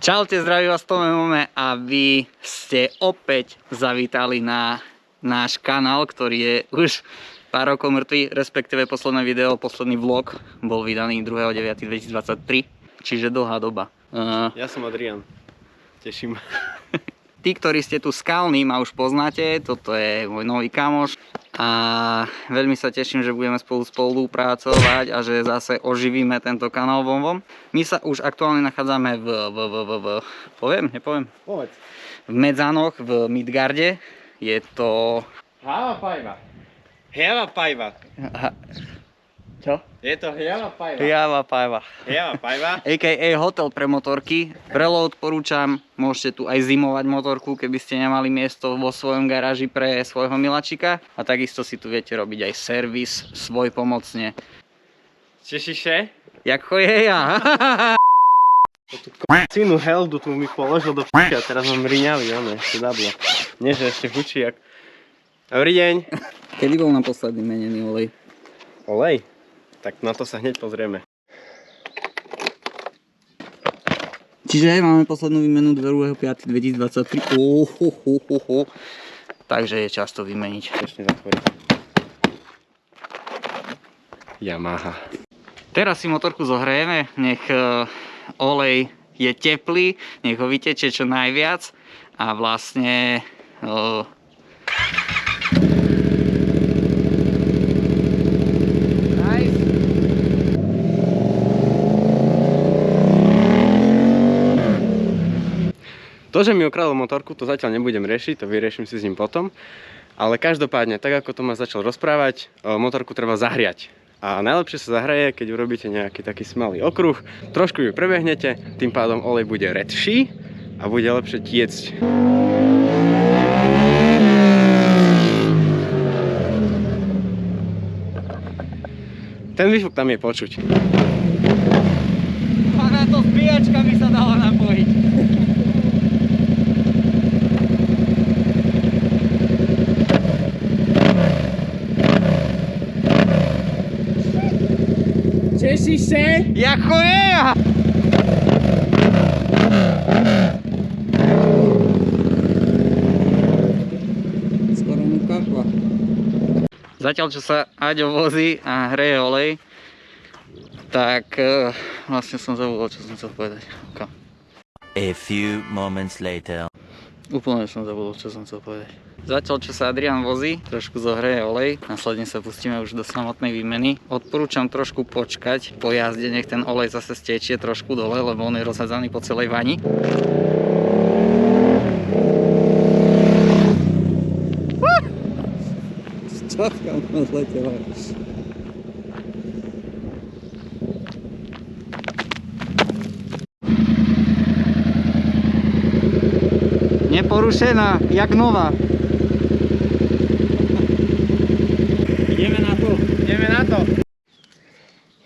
Čaute, zdraví vás Tome Mome a vy ste opäť zavítali na náš kanál, ktorý je už pár rokov mŕtvý, respektíve posledné video, posledný vlog bol vydaný 2.9.2023, čiže dlhá doba. Ja som Adrian, teším. Tí, ktorí ste tu skalní, ma už poznáte, toto je môj nový kamoš a veľmi sa teším, že budeme spolu spolupracovať a že zase oživíme tento kanál vom. My sa už aktuálne nachádzame nepoviem? Povedz. V Medzanoch, v Midgarde. Je to... Hlava pajva. Čo? Je to Hlava pajva. A.k.a. hotel pre motorky. Vrelo odporúčam, môžete tu aj zimovať motorku, keby ste nemali miesto vo svojom garáži pre svojho miláčika. A takisto si tu viete robiť aj servis svojpomocne. Tešíš sa? Jako je ja. Tú k***cinu heldu tu mi položil do p***a a teraz mám riňavý, ešte dablo. Nie, že ešte hučí jak... Dobrý deň. Kedy bol naposledy menený olej? Olej? Tak na to sa hneď pozrieme. Čiže máme poslednú výmenu 2.5.2023. Takže je čas to vymeniť. Ešte zatvoriť. Yamaha. Teraz si motorku zohrejeme, nech olej je teplý, nech ho vyteče čo najviac a vlastne To, že mi ukradol motorku, to zatiaľ nebudem riešiť, to vyriešim si s ním potom. Ale každopádne, tak ako Tomáš začal rozprávať, motorku treba zahriať. A najlepšie sa zahraje, keď urobíte nejaký taký smalý okruh, trošku ju prebehnete, tým pádom olej bude redší a bude lepšie tiecť. Ten výfuk tam je počuť. a na to zbíjačka by sa dala napojiť. Tešíš sa? Jako je ja! Skoro mu kapla. Zatiaľ čo sa Aďo vozí a hreje olej, tak vlastne som zabudol, čo som chcel povedať. Okay. A few moments later. Úplne som zabudol, čo som chcel povedať. Zatiaľ čo sa Adrian vozí, trošku zohreje olej, následne sa pustíme už do samotnej výmeny. Odporúčam trošku počkať po jazde, nech ten olej zase stečie trošku dole, lebo on je rozhádzaný po celej vani. Čapka mu zletela. Neporušená, jak nová. Ideme na to.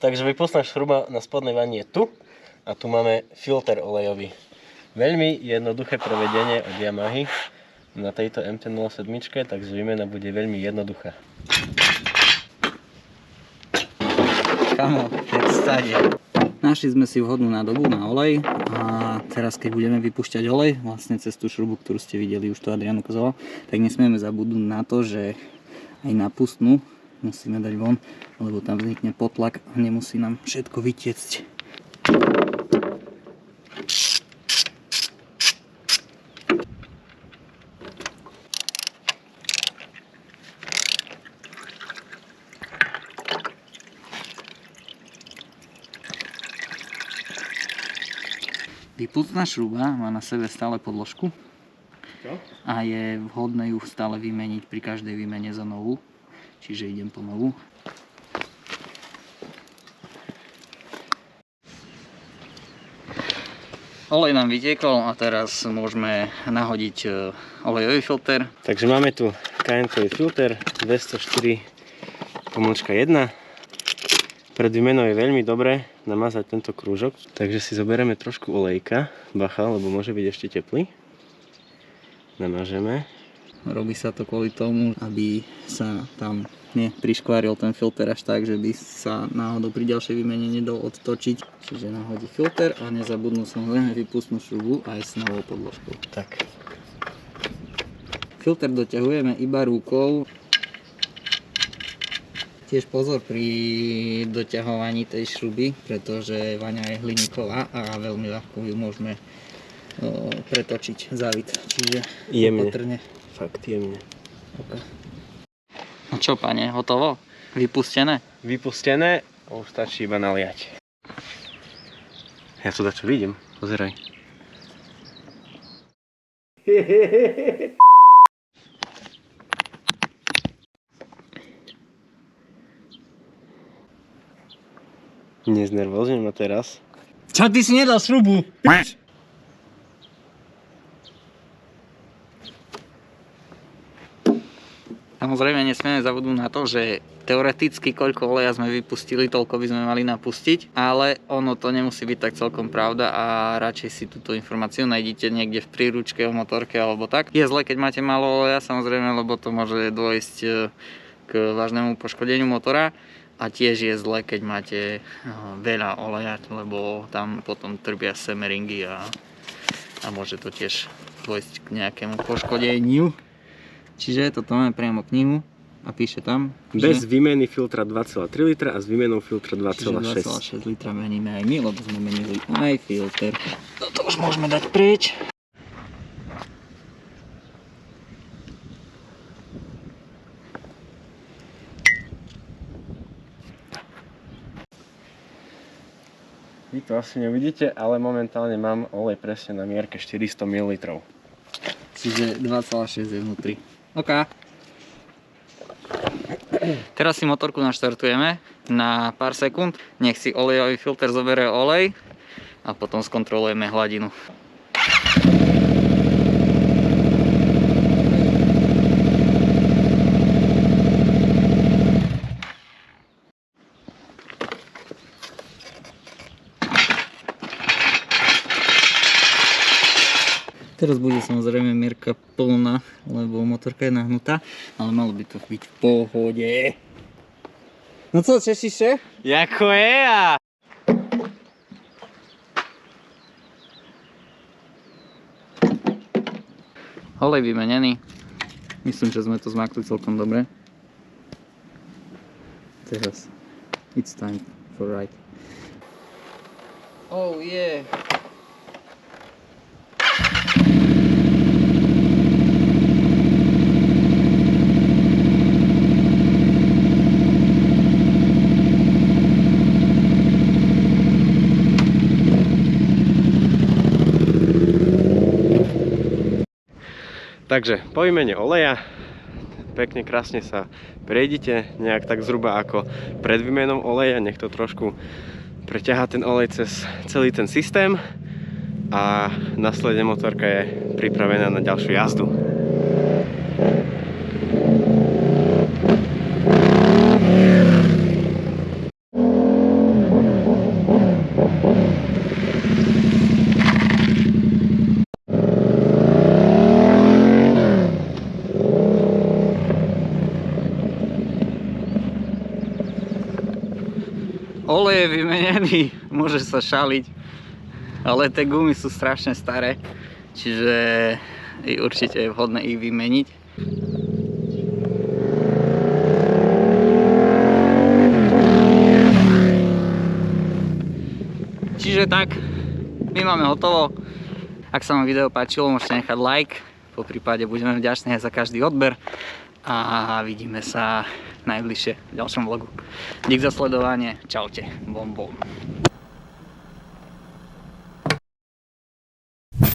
Takže vypustná šruba na spodnej vani je tu a tu máme filter olejový. Veľmi jednoduché prevedenie od Yamahy na tejto MT-07, takže výmena bude veľmi jednoduchá. Kamo, jak stade. Našli sme si vhodnú nádobu na olej a teraz keď budeme vypúšťať olej, vlastne cez tú šrubu, ktorú ste videli, už to Adrian ukazoval, tak nesmieme zabudnúť na to, že aj na pustnú musíme dať von, lebo tam vznikne potlak a nemusí nám všetko vytiecť. Výpustná šruba má na sebe stále podložku a je vhodné ju stále vymeniť pri každej výmene za novú, čiže idem po novú. Olej nám vytiekol a teraz môžeme nahodiť olejový filter. Takže máme tu KN-kový filter 204/1. Pred výmenou je veľmi dobré namazať tento krúžok, takže si zoberieme trošku olejka, bacha, lebo môže byť ešte teplý. Namažeme. Robí sa to kvôli tomu, aby sa tam nepriškváril ten filter až tak, že by sa náhodou pri ďalšej výmene nedal odtočiť. Čiže nahodí filter a nezabudnú samozrejme vypustnúť šrubu aj s novou podložkou. Tak. Filter doťahujeme iba rukou. Tiež pozor pri doťahovaní tej šruby, pretože vaňa je hliníková a veľmi ľahko ju môžeme pretočiť závit. Čiže opatrne. Fakt jemne. Okay. No čo, pane, hotovo? Vypustené? Vypustené, už stačí iba naliať. Ja tu dačo vidím, pozeraj. Neznervozne ma teraz. Čo, ty si nedal šrubu? Samozrejme nesmieme zabudnúť na to, že teoreticky koľko oleja sme vypustili, toľko by sme mali napustiť, ale ono to nemusí byť tak celkom pravda a radšej si túto informáciu nájdete niekde v príručke o motorke alebo tak. Je zle, keď máte málo oleja, samozrejme, lebo to môže dôjsť k vážnemu poškodeniu motora. A tiež je zle, keď máte veľa oleja, lebo tam potom trbia semeringy a môže to tiež dôjsť k nejakému poškodeniu. Čiže toto máme priamo knihu a píše tam, bez výmeny filtra 2,3 litra a s výmenou filtra 2,6. 2,6 litra meníme aj my, lebo sme menili aj filter. Toto už môžeme dať preč. Vy to asi nevidíte, ale momentálne mám olej presne na mierke 400 ml. Čiže 2,6 je vnútri. OK. Teraz si motorku naštartujeme na pár sekúnd. Nech si olejový filter zoberie olej a potom skontrolujeme hladinu. Teraz bude samozrejme mierka plná, lebo motorka je nahnutá, ale malo by to byť v pohode. No co, tešíš sa? Jako je a... Olej vymenený. Myslím, že sme to zmakli celkom dobre. Teraz, it's time for ride. Oh yeah! Takže po výmene oleja pekne krásne sa prejdite nejak tak zhruba ako pred výmenou oleja, nech to trošku preťahá ten olej cez celý ten systém a následne motorka je pripravená na ďalšiu jazdu. Olej je vymenený, môže sa šaliť, ale tie gumy sú strašne staré, čiže určite je vhodné ich vymeniť. Čiže tak, my máme hotovo. Ak sa vám video páčilo, môžete nechať like, poprípade budeme vďační za každý odber a vidíme sa najbližšie v ďalšom vlogu. Dík za sledovanie, čaute, bom bom.